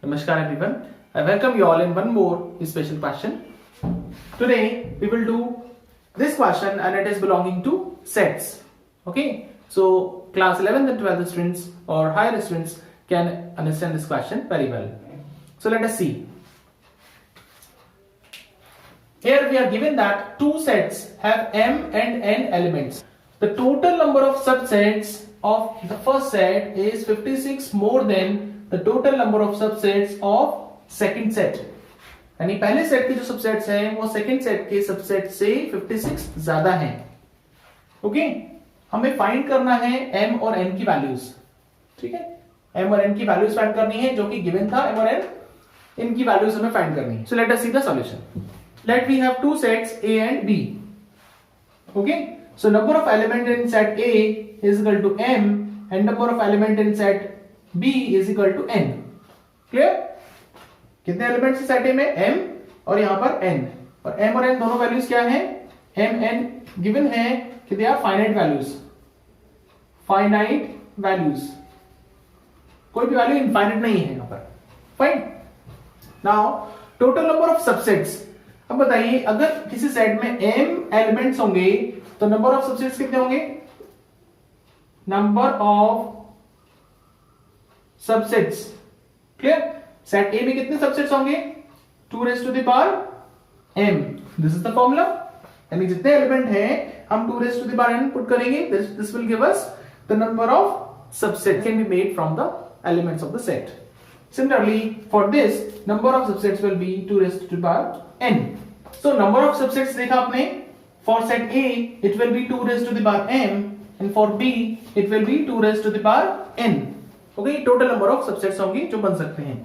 Namaskar everyone. I welcome you all in one more special question. Today we will do this question and it is belonging to sets. Okay. So class 11th and 12th students or higher students can understand this question very well. So let us see. Here we are given that two sets have m and n elements. The total number of subsets of the first set is 56 more than the total number of subsets of second set. यानी पहले set के जो subsets हैं वो second set के subset से 56 ज्यादा हैं. ओके, हमें फाइंड करना है m और n की वैल्यूज. ठीक है, m और n की वैल्यूज फाइंड करनी है जो कि गिवन था. m और n इनकी वैल्यूज हमें फाइंड करनी है. So let us see the solution. Let we have two sets a and b. Okay, so number of element in set a is equal to m and number of element in set b is equal to n. Clear? कितने elements हैं set ए में? m और यहां पर n. और m और n दोनों values क्या हैं? m n गिवन है कि they are finite values. Finite values, कोई भी वैल्यू इनफाइनाइट नहीं है यहां पर. Fine. Now total number of subsets. अब बताइए, अगर किसी सेट में m एलिमेंट्स होंगे तो नंबर ऑफ सबसेट्स कितने होंगे? Number of subsets. Clear? Set ए में कितने सबसेट्स होंगे? 2 raised to the power m. This is the formula. यानी जितने एलिमेंट हैं हम 2 raised to the power n put करेंगे. This will give us the number of subset can be made from the elements of the set. Similarly, for this, number of subsets will be 2 raised to the power n. So, number of subsets देखा आपने. For set A, it will be 2 raised to the power m, and for B, it will be 2 raised to the power n. Okay, total number of subsets होंगे जो बन सकते हैं.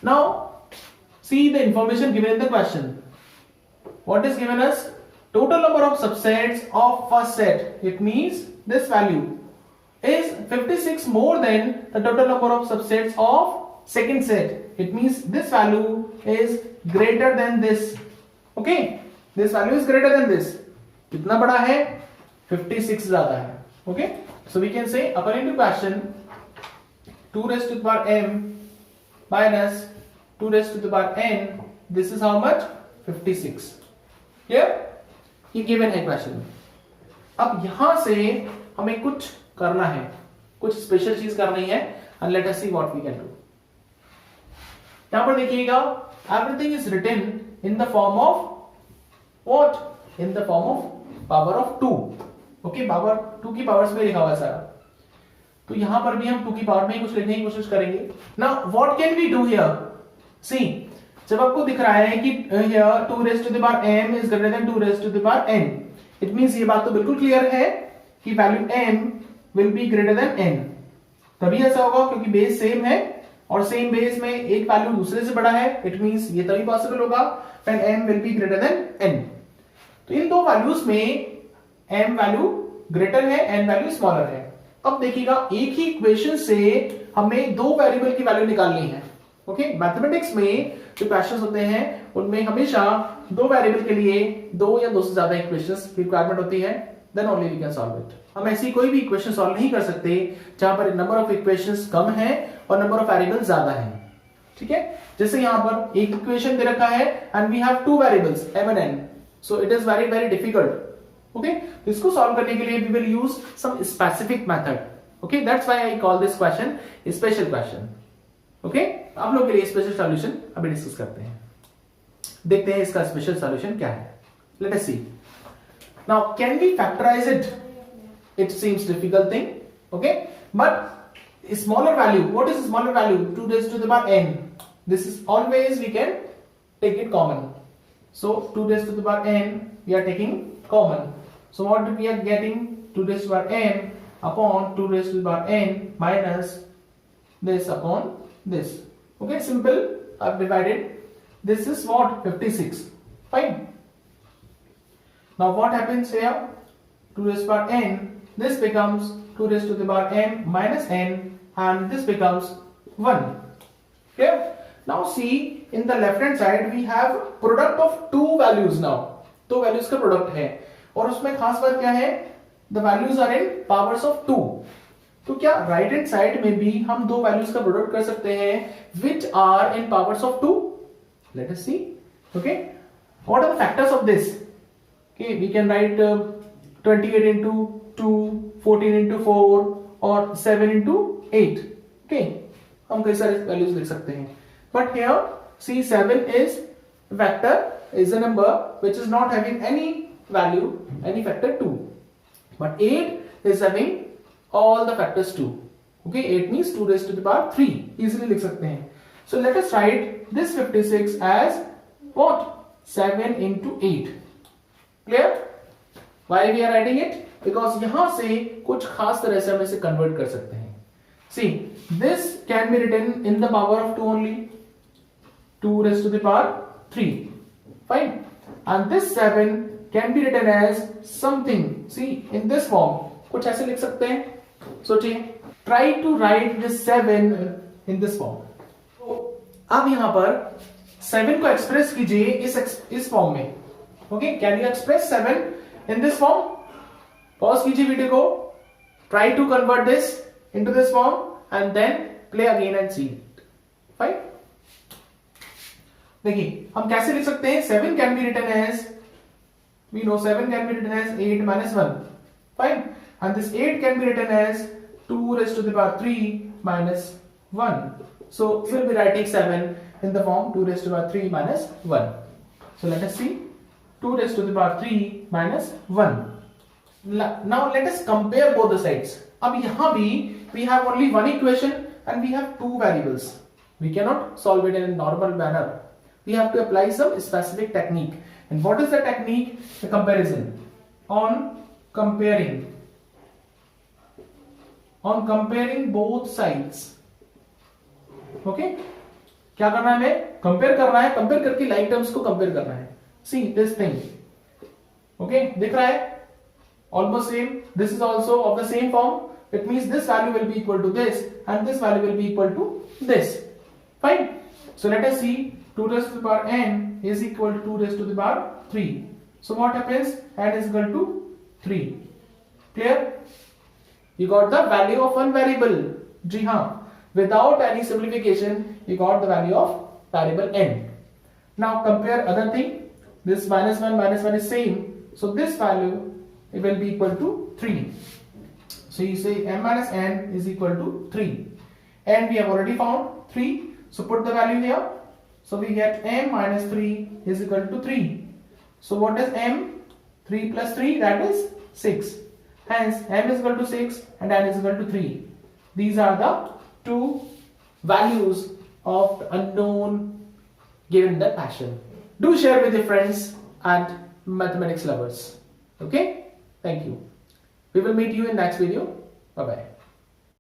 Now, see the information given in the question. What is given us? Total number of subsets of first set. It means this value is 56 more than the total number of subsets of second set. It means this value is greater than this. Okay, this value is greater than this. कितना बड़ा है? 56 ज्यादा है. Okay, so we can say according to question 2 raised to the power m minus 2 raised to the power n. This is how much? 56. Clear? ये given है question में. अब यहां से हमें कुछ करना है, कुछ स्पेशल चीज करनी है. and let us see what we can do. यहां पर देखिएगा, everything is written in the form of what? In the form of power of 2. Okay, power 2 की पावर्स में लिखा हुआ है सारा. तो यहां पर भी हम 2 की पावर में ही कुछ लिखने की कोशिश करेंगे. Now what can we do here? See, जब आपको दिख रहा है कि here 2 raised to the power m is greater than 2 raised to the power n, it means ये बात तो बिल्कुल क्लियर है कि value m will be greater than n. तभी ऐसा होगा क्योंकि बेस सेम है और सेम बेस में एक वैल्यू दूसरे से बड़ा है. इट मींस ये तभी पॉसिबल होगा when m will be greater than n. तो इन दो वैल्यूज में m वैल्यू ग्रेटर है, n वैल्यू स्मॉलर है. अब देखिएगा, एक ही इक्वेशन से हमें दो वेरिएबल की वैल्यू निकालनी है. ओके, मैथमेटिक्स में जो क्वेश्चंस होते हैं उनमें हमेशा दो वेरिएबल के लिए दो या दो से ज्यादा इक्वेशंस की रिक्वायरमेंट होती है. Then only we can solve it. हम ऐसी कोई भी इक्वेशन सॉल्व नहीं कर सकते जहां पर नंबर ऑफ इक्वेशंस कम है और नंबर ऑफ वेरिएबल्स ज्यादा है. ठीक है, जैसे यहां पर एक इक्वेशन दे रखा है and we have two variables m and n, so it is very very difficult. Okay, तो इसको सॉल्व करने के लिए we will use some specific method. Okay, that's why I call this question special question. Okay, आप लोग के लिए special solution अभी डिस्कस करते हैं. देखते हैं इसका स्पेशल सॉल्यूशन क्या है. Let us see. Now can we factorise it? It seems difficult thing. Okay, but smaller value, what is smaller value? 2 raised to the power n. This is always we can take it common. So 2 raised to the power n we are taking common. So what we are getting? 2 raised to the power n upon 2 raised to the power n minus this upon this. Okay, simple. I've divided. This is what? 56. Fine. Now what happens here? 2 raised to the power n. This becomes 2 raised to the power n minus n, and this becomes 1. Okay. Now see, in the left hand side we have product of two values. now दो values का product है और उसमें खास बात क्या है? the values are in powers of 2. तो क्या राइट हैंड साइड में भी हम दो वैल्यूज का प्रोडक्ट कर सकते हैं which are in powers of 2? Let us see. Okay, what are the factors of this? Okay, we can write 28 into 2, 14 into 4 और 7 into 8. ओके, हम कई सारे वैल्यूज लिख सकते हैं. But here see 7 is vector, is a number which is not having any value, any factor 2. But 8 is having all the factors 2. Okay, 8 means 2 raised to the power 3. Easily लिख सकते हैं. So let us write this 56 as what? 7 into 8. Clear? Why we are writing it? Because यहां से कुछ खास तरह से हम इसे convert कर सकते हैं. See, this can be written in the power of 2 only. 2 raised to the power 3. Fine. And this 7 can be written as something. See, in this form. कुछ ऐसे लिख सकते हैं. सोचिए. Try to write this 7 in this form. तो अब यहां पर 7 को एक्सप्रेस कीजिए इस फॉर्म में. Okay, can you express 7 in this form? Pause कीजिए वीडियो को. Try to convert this into this form and then play again and see it. Fine. देखिए हम कैसे लिख सकते हैं. 7 can be written as, we know 7 can be written as 8 minus 1. Fine. And this 8 can be written as 2 raised to the power 3 minus 1. So we will be writing 7 in the form 2 raised to the power 3 minus 1. So let us see 2 raised to the power 3 minus 1. Now let us compare both the sides. अब यहां भी we have only one equation and we have two variables. We cannot solve it in a normal manner. We have to apply some specific technique. And what is the technique? The comparison. On comparing both sides. Okay? क्या करना है हमें? Compare करना है. Compare करके like terms को compare करना है. See this thing. Okay? दिख रहा है? Almost same. This is also of the same form. It means this value will be equal to this and this value will be equal to this. Fine. So let us see. 2 raised to the power n is equal to 2 raised to the power 3. So what happens? N is equal to 3. Clear? You got the value of one variable. जी हाँ. Without any simplification, you got the value of variable n. Now compare other thing. This minus 1 is same. So this value it will be equal to 3. So you say m minus n is equal to 3. And we have already found 3. So put the value here. So we get m minus 3 is equal to 3. So what is m? 3 plus 3, that is 6. Hence m is equal to 6 and n is equal to 3. These are the two values of the unknown given the question. Do share with your friends and mathematics lovers. Okay? Thank you. We will meet you in next video. Bye bye.